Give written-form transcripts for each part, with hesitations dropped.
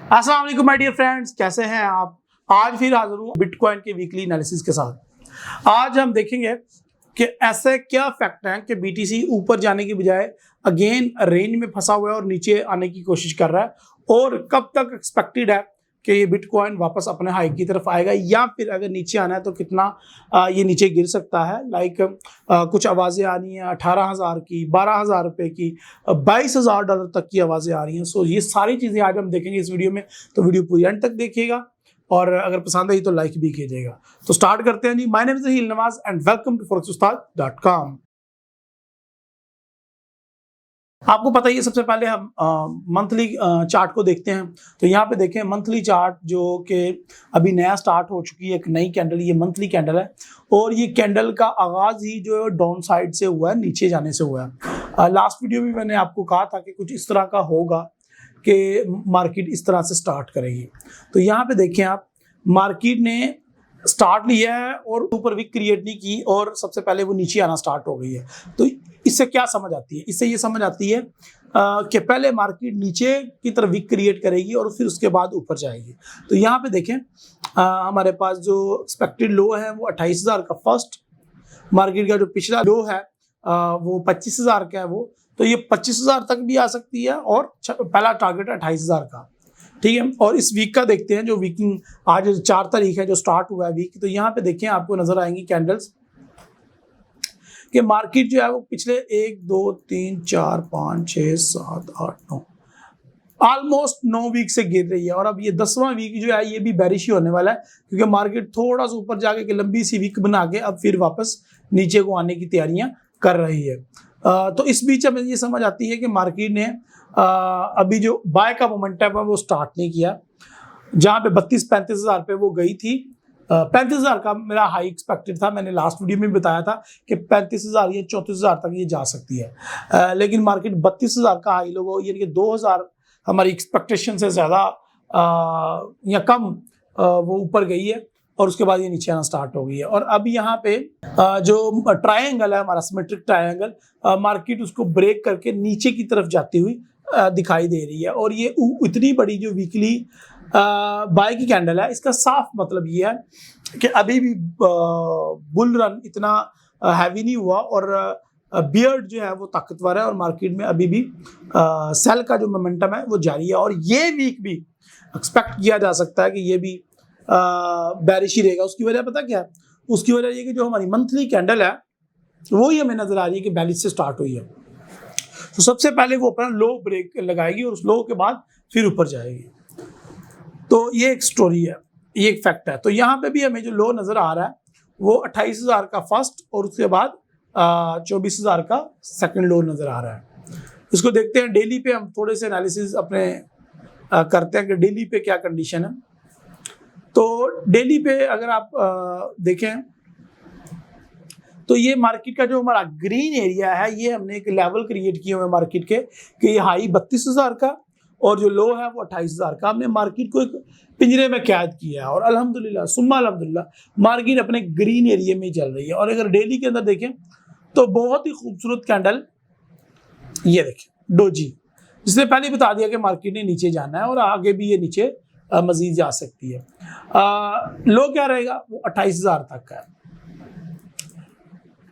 अस्सलाम वालेकुम my dear friends, कैसे हैं आप। आज फिर हाजिर हूँ बिटकॉइन के वीकली एनालिसिस के साथ। आज हम देखेंगे कि ऐसे क्या फैक्ट हैं कि बीटीसी ऊपर जाने की बजाय अगेन रेंज में फंसा हुआ है और नीचे आने की कोशिश कर रहा है, और कब तक एक्सपेक्टेड है कि ये बिटकॉइन वापस अपने हाई की तरफ आएगा, या फिर अगर नीचे आना है तो कितना ये नीचे गिर सकता है। कुछ आवाज़ें आ रही हैं 18,000 की, 12,000 रुपये की, 22,000 डॉलर तक की आवाज़ें आ रही हैं। सो ये सारी चीज़ें आज हम देखेंगे इस वीडियो में, तो वीडियो पूरी एंड तक देखिएगा और अगर पसंद आई तो लाइक भी कीजिएगा। तो स्टार्ट करते हैं जी। My name is Heel Nawaz and welcome to forex-ustad.com। आपको पता ही है, सबसे पहले हम मंथली चार्ट को देखते हैं। तो यहाँ पे देखें मंथली चार्ट जो कि अभी नया स्टार्ट हो चुकी है, एक नई कैंडल, ये मंथली कैंडल है और ये कैंडल का आगाज ही जो है डाउन साइड से हुआ है, नीचे जाने से हुआ है। लास्ट वीडियो में मैंने आपको कहा था कि कुछ इस तरह का होगा कि मार्केट इस तरह से स्टार्ट करेगी। तो यहाँ पे देखें आप, मार्केट ने स्टार्ट लिया है और ऊपर विक क्रिएट नहीं की और सबसे पहले वो नीचे आना स्टार्ट हो गई है। तो इससे क्या समझ आती है? इससे ये समझ आती है कि पहले मार्केट नीचे की तरफ विक क्रिएट करेगी और फिर उसके बाद ऊपर जाएगी। तो यहाँ पे देखें हमारे पास जो एक्सपेक्टेड लो है वो 28,000 का फर्स्ट, मार्केट का जो पिछला लो है वो 25,000 का है वो, तो ये 25,000 तक भी आ सकती है और पहला टारगेट है 28,000 का, ठीक है। और इस वीक का देखते हैं, जो वीकिंग आज 4 तारीख है जो स्टार्ट हुआ है वीक। तो यहाँ पे देखें आपको नजर आएंगी कैंडल्स कि मार्केट जो है वो पिछले 1 2 3 4 5 6 7 8 9 ऑलमोस्ट 9 वीक से गिर रही है, और अब ये 10वां वीक जो है ये भी बेरिश ही होने वाला है, क्योंकि मार्केट थोड़ा सा ऊपर जाके कि लंबी सी वीक बना के अब फिर वापस नीचे को आने की तैयारियां कर रही है। तो इस बीच हमें ये समझ आती है कि मार्केट ने अभी जो बाय का मोमेंटम है वो स्टार्ट नहीं किया। जहां पे 32-35,000 पे वो गई थी, 35,000 का मेरा हाई एक्सपेक्टेड था। मैंने लास्ट वीडियो में बताया था कि 35,000 या 34,000 तक ये जा सकती है, लेकिन मार्केट 32,000 का हाई लो, यानी कि 2,000 हमारी एक्सपेक्टेशन से ज़्यादा या कम वो ऊपर गई है और उसके बाद ये नीचे आना स्टार्ट हो गई है। और अब यहाँ पे जो ट्रायंगल है हमारा सिमेट्रिक ट्रायंगल, मार्केट उसको ब्रेक करके नीचे की तरफ जाती हुई दिखाई दे रही है। और ये इतनी बड़ी जो वीकली बाय की कैंडल है, इसका साफ मतलब ये है कि अभी भी बुल रन इतना हैवी नहीं हुआ और बियर्ड जो है वो ताकतवर है, और मार्केट में अभी भी सेल का जो मोमेंटम है वो जारी है। और ये वीक भी एक्सपेक्ट किया जा सकता है कि ये भी बेरिश ही रहेगा। उसकी वजह पता क्या है? उसकी वजह ये कि जो हमारी मंथली कैंडल है वो ही हमें नजर आ रही है कि बेरिश से स्टार्ट हुई है। तो सबसे पहले वो अपना लो ब्रेक लगाएगी और उस लो के बाद फिर ऊपर जाएगी। तो ये एक स्टोरी है, ये एक फैक्ट है। तो यहाँ पे भी हमें जो लो नजर आ रहा है वो 28,000 का फर्स्ट और उसके बाद 24,000 का सेकंड लो नजर आ रहा है। इसको देखते हैं डेली पे, हम थोड़े से एनालिसिस अपने करते हैं कि डेली पे क्या कंडीशन है। तो डेली पे अगर आप देखें तो ये मार्केट का जो हमारा ग्रीन एरिया है, ये हमने एक लेवल क्रिएट किए हुए मार्केट के कि ये हाई 32,000 का और जो लो है वो 28,000 का। हमने मार्केट को एक पिंजरे में कैद किया है और अल्हम्दुलिल्लाह सुम्मा अल्हम्दुलिल्लाह मार्केट अपने ग्रीन एरिया में ही चल रही है। और अगर डेली के अंदर देखें तो बहुत ही खूबसूरत कैंडल ये देखें डोजी, जिसने पहले बता दिया कि मार्केट ने नीचे जाना है और आगे भी ये नीचे मजीद जा सकती है। लो क्या रहेगा? वो 28,000 तक का है।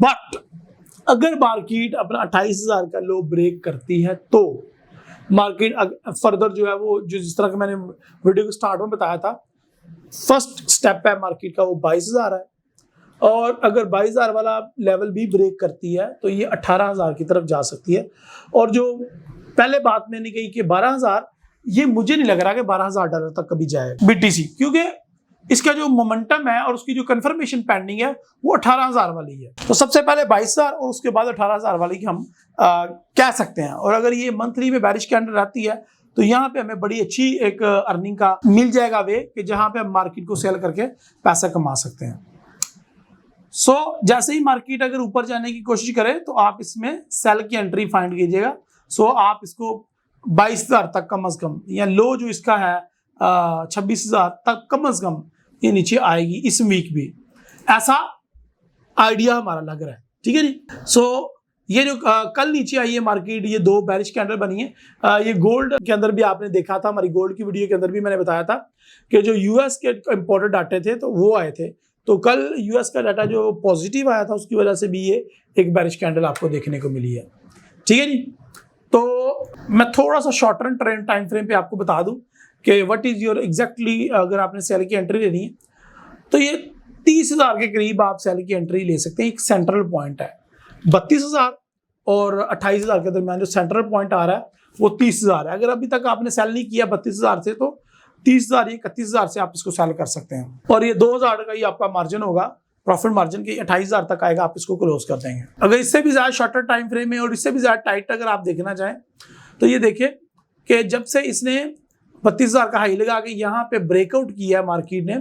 बट अगर मार्केट अपना 28,000 का लो ब्रेक करती है तो मार्केट फर्दर जो है वो जिस तरह का मैंने वीडियो के स्टार्ट में बताया था, फर्स्ट स्टेप है मार्केट का वो 22,000 है, और अगर 22,000 वाला लेवल भी ब्रेक करती है तो ये 18,000 की तरफ जा सकती है। और जो पहले बात मैंने कही कि 12,000, ये मुझे नहीं लग रहा कि 12,000 डॉलर तक कभी जाए बीटीसी, क्योंकि इसका जो मोमेंटम है और उसकी जो कंफर्मेशन पेंडिंग है वो 18,000 वाली है। तो सबसे पहले 22,000 और उसके बाद 18,000 वाली की हम कह सकते हैं। और अगर ये मंथली में बेरिश कैंडल रहती है तो यहाँ पे हमें बड़ी अच्छी एक अर्निंग का मिल जाएगा वे, कि जहां पे हम मार्केट को सेल करके पैसा कमा सकते हैं। सो जैसे ही मार्केट अगर ऊपर जाने की कोशिश करे तो आप इसमें सेल की एंट्री फाइंड कीजिएगा। सो आप इसको 22,000 तक कम से कम, या लो जो इसका है 26,000 तक कम से कम ये नीचे आएगी इस वीक भी, ऐसा आइडिया हमारा लग रहा है, ठीक है जी। सो ये जो कल नीचे आई है मार्केट, ये 2 बेरिश कैंडल बनी है। ये गोल्ड के अंदर भी आपने देखा था, हमारी गोल्ड की वीडियो के अंदर भी मैंने बताया था कि जो यूएस के इंपोर्टेड डाटे थे तो वो आए थे। तो कल यूएस का डाटा जो पॉजिटिव आया था उसकी वजह से भी ये एक बेरिश कैंडल आपको देखने को मिली है। ठीक है जी। तो मैं थोड़ा सा short run trend time frame पे आपको बता दूं कि व्हाट इज योर एग्जैक्टली, अगर आपने सेल की एंट्री लेनी है तो ये 30,000 के करीब आप सेल की एंट्री ले सकते हैं। एक सेंट्रल पॉइंट है 32,000 और 28,000 के दरमियान जो सेंट्रल पॉइंट आ रहा है वो 30,000 है। अगर अभी तक आपने सेल नहीं किया 32,000 से तो 30,000 या 31,000 से आप इसको सेल कर सकते हैं और ये 2,000 का ही आपका मार्जिन होगा, प्रॉफिट मार्जिन के 28,000 तक आएगा, आप इसको क्लोज कर देंगे। अगर इससे भी ज्यादा शॉर्टर टाइम फ्रेम है और इससे भी ज्यादा टाइट अगर आप देखना चाहें तो ये देखिए कि जब से इसने 32,000 का हाई लगा के यहाँ पे ब्रेकआउट किया मार्केट ने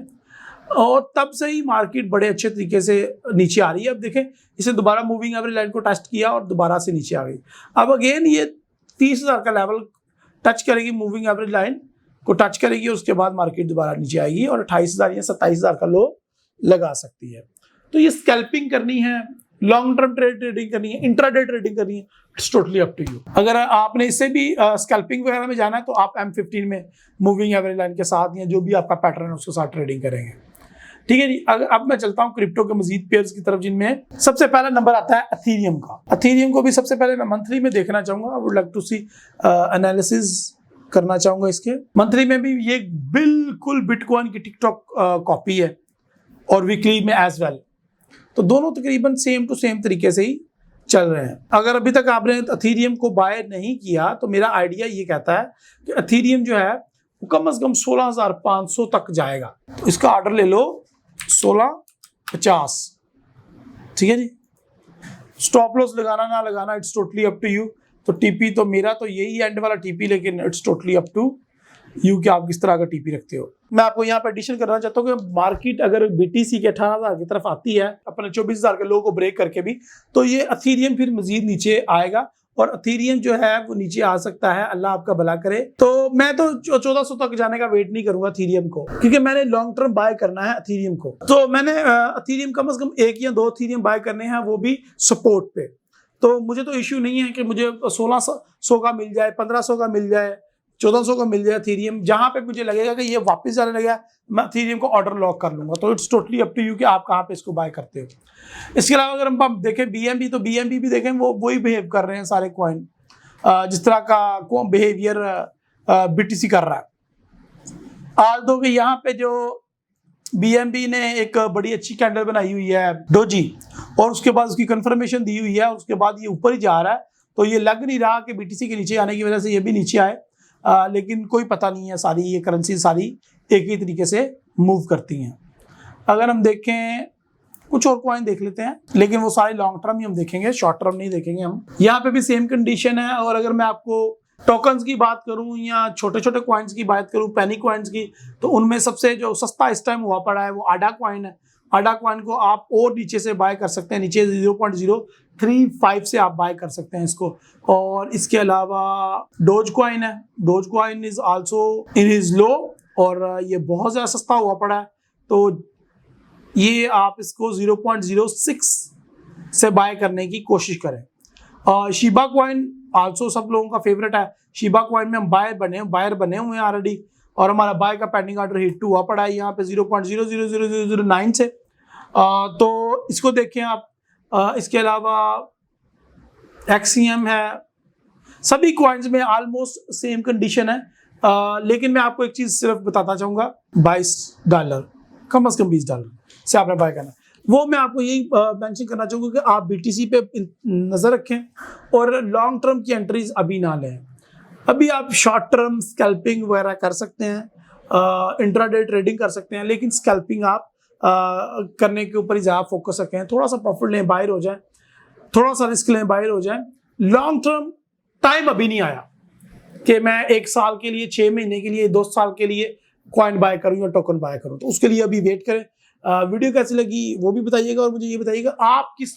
और तब से ही मार्केट बड़े अच्छे तरीके से नीचे आ रही है। अब देखें इसने दोबारा मूविंग एवरेज लाइन को टेस्ट किया और दोबारा से नीचे आ गई। अब अगेन ये 30,000 का लेवल टच करेगी, मूविंग एवरेज लाइन को टच करेगी, उसके बाद मार्केट दोबारा नीचे आएगी और 28,000 या 27,000 का लो लगा सकती है। तो ये स्कैल्पिंग करनी है, लॉन्ग टर्म ट्रेडिंग करनी है, इंट्राडे ट्रेडिंग करनी है, it's totally up to you. अगर आपने इससे भी स्कैल्पिंग वगैरह में जाना है तो आप M15 में मूविंग एवरेज लाइन के साथ या जो भी आपका पैटर्न है उसके साथ ट्रेडिंग करेंगे। ठीक है जी। अगर अब मैं चलता हूं क्रिप्टो के मजीद पेयर्स की तरफ, जिनमें सबसे पहला नंबर आता है एथेरियम का। एथेरियम को भी सबसे पहले मैं मंथली में देखना चाहूंगा, I would like to see analysis करना चाहूंगा इसके। मंथली में भी ये बिल्कुल बिटकॉइन की टिकटॉक कॉपी है और वीकली में एज वेल, तो दोनों तकरीबन सेम टू सेम तरीके से ही चल रहे हैं। अगर अभी तक आपने एथेरियम को बाय नहीं किया तो मेरा आइडिया ये कहता है कि एथेरियम जो है वो कम से कम 16,500 तक जाएगा, तो इसका ऑर्डर ले लो 1650। ठीक है जी। स्टॉप लॉस लगाना ना लगाना it's totally up to you. तो टीपी तो मेरा तो यही एंड वाला टीपी, लेकिन it's totally up to you कि आप किस तरह का टीपी रखते हो। मैं आपको यहाँ पे एडिशन करना चाहता हूँ कि मार्केट अगर बीटीसी के 18,000 की तरफ आती है अपने 24,000 के लो को ब्रेक करके भी, तो ये एथेरियम फिर मजीद नीचे आएगा और एथेरियम जो है वो नीचे आ सकता है, अल्लाह आपका भला करे। तो मैं तो 1400 तक जाने का वेट नहीं करूंगा एथेरियम को, क्योंकि मैंने लॉन्ग टर्म बाय करना है एथेरियम को। तो मैंने एथेरियम कम से कम 1 या 2 एथेरियम बाय करने हैं, वो भी सपोर्ट पे। तो मुझे तो इश्यू नहीं है कि मुझे 1600 का मिल जाए, 1500 का मिल जाए, 1400 का मिल जाए एथेरियम। जहां पे मुझे लगेगा कि ये वापस जाने लगेगा मैं एथेरियम को ऑर्डर लॉक कर लूंगा। तो it's totally up to you कि आप कहाँ पे इसको बाय करते हो। इसके अलावा अगर हम देखें बीएमबी, तो बीएमबी भी देखें वो वही बिहेव कर रहे हैं सारे कॉइन, जिस तरह का बिहेवियर बीटीसी कर रहा है। आज दो कि यहाँ पे जो बीएमबी ने एक बड़ी अच्छी कैंडल बनाई हुई है डोजी और उसके बाद उसकी कंफर्मेशन दी हुई है और उसके बाद ये ऊपर ही जा रहा है, तो ये लग नहीं रहा कि बीटीसी के नीचे आने की वजह से ये भी नीचे आए। लेकिन कोई पता नहीं है, सारी ये करेंसी सारी एक ही तरीके से मूव करती हैं। अगर हम देखें कुछ और कॉइन देख लेते हैं, लेकिन वो सारे लॉन्ग टर्म ही हम देखेंगे, शॉर्ट टर्म नहीं देखेंगे हम। यहाँ पे भी सेम कंडीशन है। और अगर मैं आपको टोकन्स की बात करूं या छोटे छोटे कॉइन्स की बात करूं, पेनी कॉइन्स की, तो उनमें सबसे जो सस्ता इस टाइम हुआ पड़ा है वो आडा कॉइन है। आडा कॉइन को आप और नीचे से बाय कर सकते हैं, नीचे 0.035 से आप बाय कर सकते हैं इसको। और इसके अलावा डोज कॉइन है, Dogecoin is also in his low और ये बहुत ज़्यादा सस्ता हुआ पड़ा है, तो ये आप इसको 0.06 से बाय करने की कोशिश करें। शिबा कॉइन आल्सो सब लोगों का फेवरेट है। शिबा कॉइन में हम बायर बने हुए हैं ऑलरेडी और हमारा बाय का पेंडिंग ऑर्डर हिट हुआ पड़ा है यहाँ पे 0.00009 से। तो इसको देखें आप। इसके अलावा एक्सीएम है, सभी कॉइन्स में ऑलमोस्ट सेम कंडीशन है। लेकिन मैं आपको एक चीज सिर्फ बताना चाहूंगा, $22 कम से कम $20 से आपने बाय करना, वो मैं आपको यही मेंशन करना चाहूँगा कि आप बीटीसी पे नज़र रखें और लॉन्ग टर्म की एंट्रीज अभी ना लें। अभी आप शॉर्ट टर्म स्कैल्पिंग वगैरह कर सकते हैं, इंट्राडे ट्रेडिंग कर सकते हैं, लेकिन स्कैल्पिंग आप करने के ऊपर ही ज़्यादा फोकस रखें। थोड़ा सा प्रॉफिट लें, बाहर हो जाए, थोड़ा सा रिस्क लें, बाहर हो जाए। लॉन्ग टर्म टाइम अभी नहीं आया कि मैं 1 साल के लिए, 6 महीने के लिए, 2 साल के लिए कॉइन बाय करूँ या टोकन बाय करूँ, तो उसके लिए अभी वेट करें। वीडियो कैसी लगी वो भी बताइएगा और मुझे ये बताइएगा आप किस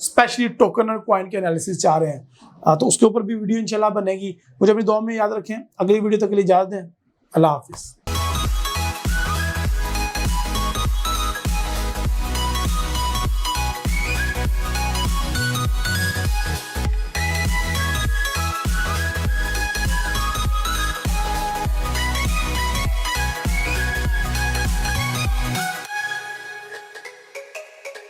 स्पेशली टोकन और कॉइन के एनालिसिस चाह रहे हैं, तो उसके ऊपर भी वीडियो इंशाल्लाह बनेगी। मुझे अपनी दुआ में याद रखें। अगली वीडियो तक के लिए इजाज़त दें। अल्लाह हाफिज़।